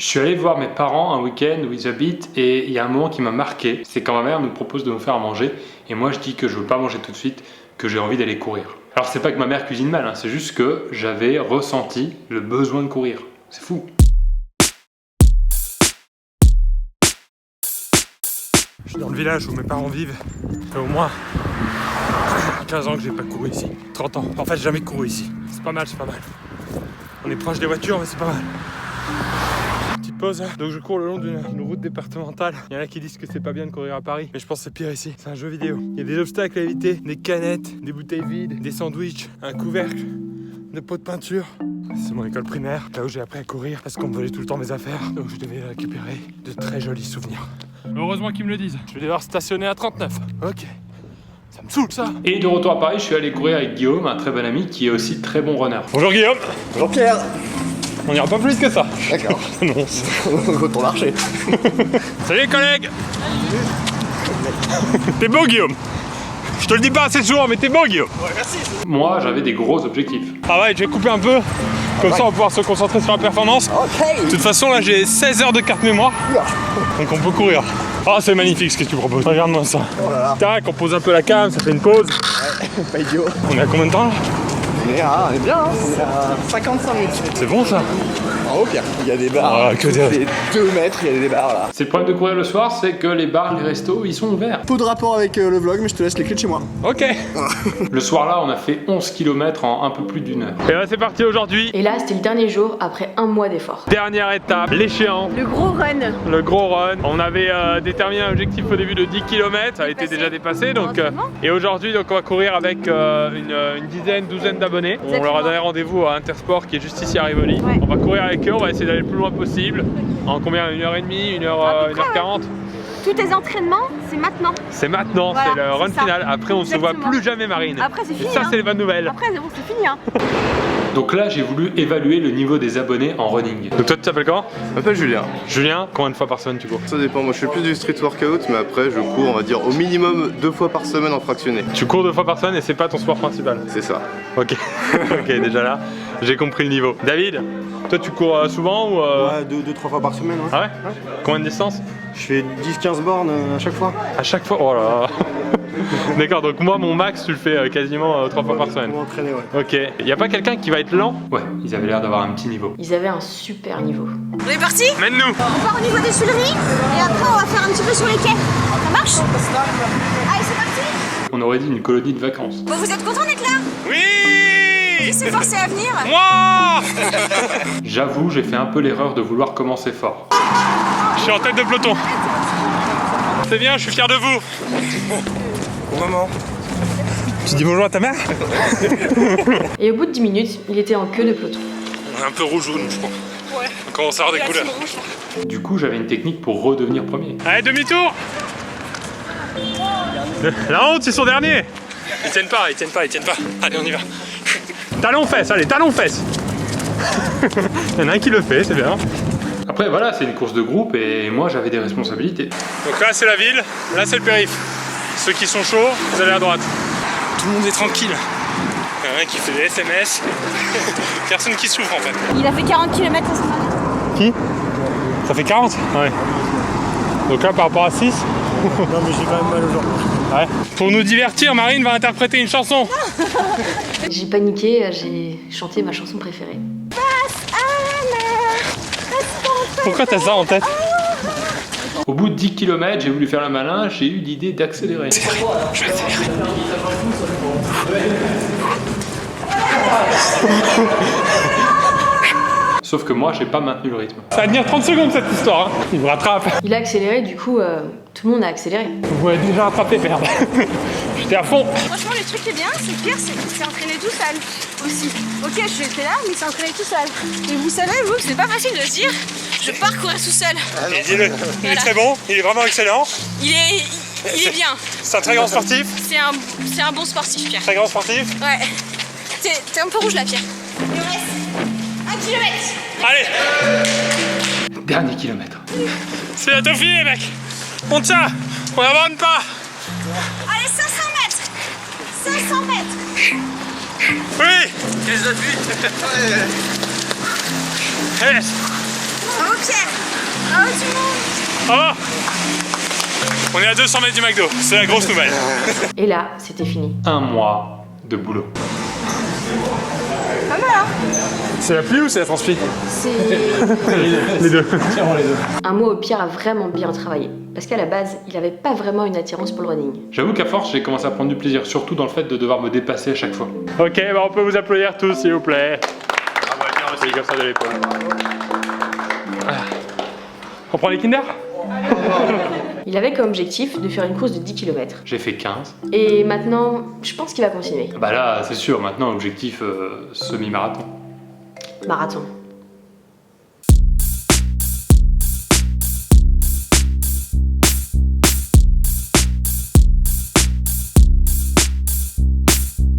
Je suis allé voir mes parents un week-end où ils habitent et il y a un moment qui m'a marqué. C'est quand ma mère nous propose de nous faire à manger et moi je dis que je veux pas manger tout de suite, que j'ai envie d'aller courir. Alors c'est pas que ma mère cuisine mal, hein, c'est juste que j'avais ressenti le besoin de courir. C'est fou. Je suis dans le village où mes parents vivent. Ça fait au moins 15 ans que j'ai pas couru ici. 30 ans. En fait, j'ai jamais couru ici. C'est pas mal, c'est pas mal. On est proche des voitures, mais c'est pas mal. Petite pause. Donc je cours le long d'une route départementale. Il y en a qui disent que c'est pas bien de courir à Paris, mais je pense que c'est pire ici. C'est un jeu vidéo. Il y a des obstacles à éviter, des canettes, des bouteilles vides, des sandwichs, un couvercle, des pots de peinture. C'est mon école primaire, là où j'ai appris à courir parce qu'on me volait tout le temps mes affaires. Donc je devais récupérer de très jolis souvenirs. Heureusement qu'ils me le disent. Je vais devoir stationner à 39. Ok. Ça me saoule ça. Et de retour à Paris, je suis allé courir avec Guillaume, un très bon ami qui est aussi très bon runner. Bonjour Guillaume. Bonjour Pierre. On n'ira pas plus que ça. D'accord. Non. Retour marché. Salut les collègues. T'es beau Guillaume. Je te le dis pas assez souvent, mais t'es beau Guillaume. Ouais, merci. Moi, j'avais des gros objectifs. Ah ouais, je vais couper un peu. Comme ça, on va pouvoir se concentrer sur la performance. Ok. De toute façon, là, j'ai 16 heures de carte mémoire. Donc on peut courir. Ah, c'est magnifique ce que tu proposes. Regarde-moi ça. Oh là là. Tac, on pose un peu la cam, ça fait une pause. Ouais, pas idiot. On est à combien de temps là? On est bien, hein. On est à 55 minutes. C'est bon ça? Bravo Pierre. Il y a des bars. Ah, que des- Toutes les 2 mètres, il y a des bars là. C'est le problème de courir le soir, c'est que les bars, les restos, ils sont ouverts. Peu de rapport avec le vlog, mais je te laisse les clés de chez moi. Ok. Le soir là, on a fait 11 km en un peu plus d'une heure. Et là, c'est parti aujourd'hui. Et là, c'était le dernier jour après un mois d'efforts. Dernière étape, l'échéance. Le gros run. Le gros run. On avait déterminé un objectif au début de 10 km, ça a été déjà dépassé. Donc, et aujourd'hui, donc, on va courir avec une dizaine, douzaine d'abonnés. On leur a donné rendez-vous à Intersport qui est juste ici à Rivoli. Ouais. On va courir avec eux, on va essayer d'aller le plus loin possible. En combien? 1h30, 1h40? Tous tes entraînements, c'est maintenant. C'est maintenant, Voilà, c'est le run c'est ça. final. Après, on se voit Exactement. plus jamais Marine. Après, c'est Et fini, ça, hein. c'est les bonnes nouvelles. Après, c'est bon, c'est fini. Hein. Donc là, j'ai voulu évaluer le niveau des abonnés en running. Donc toi, tu t'appelles comment? Je m'appelle Julien. Julien, combien de fois par semaine tu cours? Ça dépend, moi je fais plus du street workout, mais après je cours, on va dire, au minimum 2 fois par semaine en fractionné. Tu cours 2 fois par semaine et c'est pas ton sport principal? C'est ça. Ok, ok, déjà là, j'ai compris le niveau. David, toi tu cours souvent ou Ouais, 2-3 fois par semaine. Ouais. Ah ouais? Combien de distance? Je fais 10-15 bornes à chaque fois. À chaque fois? Oh là là. D'accord, donc moi mon max tu le fais quasiment 3 fois par semaine. Pour m'entraîner, ouais. Ok, y a pas quelqu'un qui va être lent? Ouais, ils avaient l'air d'avoir un petit niveau. Ils avaient un super niveau. On est parti. Mène-nous! On part au niveau des Tuileries et après, on va faire un petit peu sur les quais. Ça marche? Allez, c'est parti. On aurait dit une colonie de vacances. Bon, vous êtes contents d'être là? Oui! Qui s'est forcé à venir? Moi! J'avoue, j'ai fait un peu l'erreur de vouloir commencer fort. Je suis en tête de peloton. C'est bien, je suis fier de vous. Maman. Tu dis bonjour à ta mère? Et au bout de 10 minutes, il était en queue de peloton. On est un peu rougeoune, je crois. Ouais. On commence à avoir des couleurs. Du coup, j'avais une technique pour redevenir premier. Allez, demi-tour! La honte, ils sont derniers! Ils tiennent pas. Allez, on y va. Talon fesses, allez, talon fesses! Il y en a un qui le fait, c'est bien. Après, voilà, c'est une course de groupe et moi, j'avais des responsabilités. Donc là, c'est la ville, là, c'est le périph'. Ceux qui sont chauds, vous allez à droite. Tout le monde est tranquille. Il y en a un qui fait des SMS. Personne qui souffre en fait. Il a fait 40 km la semaine dernière. Qui? Ça fait 40? Ouais. Donc là, par rapport à 6? Non, mais j'ai quand même mal aujourd'hui. Ouais. Pour nous divertir, Marine va interpréter une chanson. J'ai paniqué, j'ai chanté ma chanson préférée. Pourquoi t'as ça en tête? Au bout de 10 km, j'ai voulu faire le malin, j'ai eu l'idée d'accélérer. Je vais accélérer. Sauf que moi, j'ai pas maintenu le rythme. Ça va tenir 30 secondes cette histoire. Hein. Il vous rattrape. Il a accéléré, du coup, tout le monde a accéléré. Vous m'avez déjà rattrapé, merde. J'étais à fond. Franchement, le truc qui est bien, c'est que Pierre s'est entraîné tout seul aussi. Ok, j'étais là, mais il s'est entraîné tout seul. Et vous savez, vous, c'est pas facile de se dire, je pars courir tout seul. Et dis-le, il est très bon, il est vraiment excellent. Il est bien. C'est un très grand sportif. C'est un bon sportif, Pierre. Très grand sportif. Ouais. T'es un peu rouge là, Pierre. Il me reste 1 kilomètre. Allez, Dernier kilomètre. c'est bientôt fini les mecs. On tient, on n'abandonne pas. Allez, 500 mètres. 500 mètres. Oui. Les appuis. Yes. Bravo, Pierre. Ah, on est à 200 mètres du McDo, c'est la grosse nouvelle. Et là, c'était fini. 1 mois de boulot. Pas mal, hein? C'est la pluie ou c'est la transpi? C'est... Les deux. Un mois au Pierre a vraiment bien travaillé. Parce qu'à la base, il avait pas vraiment une attirance pour le running. J'avoue qu'à force, j'ai commencé à prendre du plaisir, surtout dans le fait de devoir me dépasser à chaque fois. Ok, bah on peut vous applaudir tous, s'il vous plaît. Ah bah tiens, c'est comme ça de l'épaule. On prend les Kinder? Il avait comme objectif de faire une course de 10 km. J'ai fait 15. Et maintenant, je pense qu'il va continuer. Bah là, c'est sûr, maintenant, objectif semi-marathon. Marathon.